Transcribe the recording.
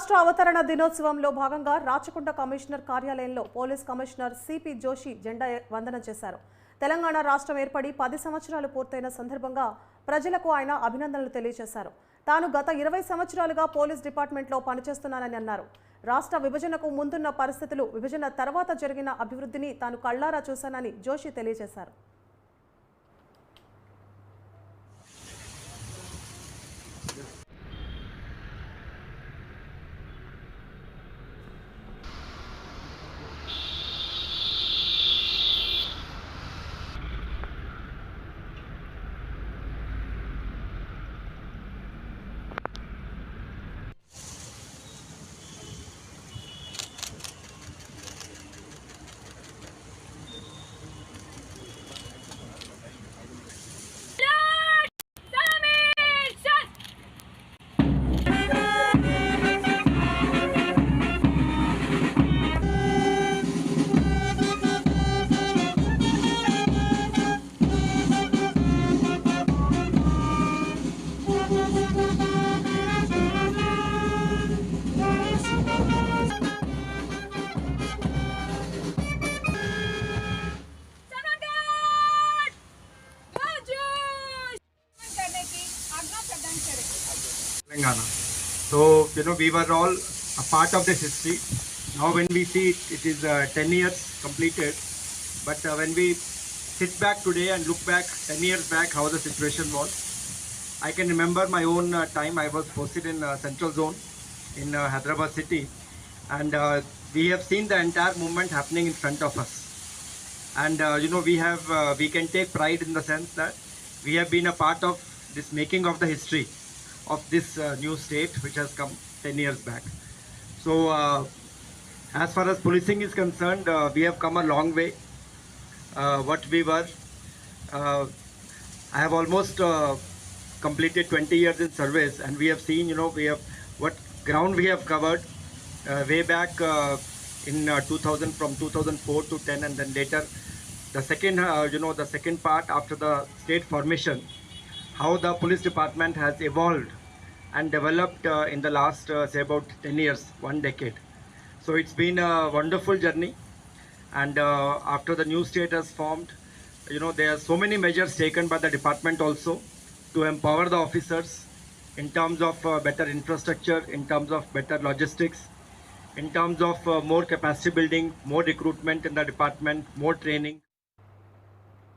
రాష్ట్ర అవతరణ దినోత్సవంలో భాగంగా రాచకొండ కమిషనర్ కార్యాలయంలో పోలీస్ కమిషనర్ సిపి జోషి జెండా వందనం చేశారు. తెలంగాణ రాష్ట్రం ఏర్పడి 10 సంవత్సరాలు పూర్తయిన సందర్భంగా ప్రజలకు ఆయన అభినందనలు తెలియజేశారు. తాను గత 20 సంవత్సరాలుగా పోలీస్ డిపార్ట్మెంట్లో పనిచేస్తున్నానని అన్నారు. రాష్ట్ర విభజనకు ముందున్న పరిస్థితులు, విభజన తర్వాత జరిగిన అభివృద్ధిని తాను కళ్ళారా చూశానని జోషి తెలియజేశారు. Telangana. So, we were all a part of this history. Now when we see it, it is 10 years completed. But when we sit back today and look back 10 years back how the situation was, I can remember my own time. I was posted in Central Zone in Hyderabad city, and we have seen the entire movement happening in front of us. And we can take pride in the sense that we have been a part of this making of the history of this new state which has come 10 years back. So as far as policing is concerned, we have come a long way. What we were, I have almost completed 20 years in service, and we have seen, we have what ground we have covered way back in 2000, from 2004 to 10, and then later the second, the second part after the state formation, how the police department has evolved and developed in the last, say about 10 years, 1 decade. So it's been a wonderful journey. And after the new state has formed, there are so many measures taken by the department also to empower the officers in terms of better infrastructure, in terms of better logistics, in terms of more capacity building, more recruitment in the department, more training.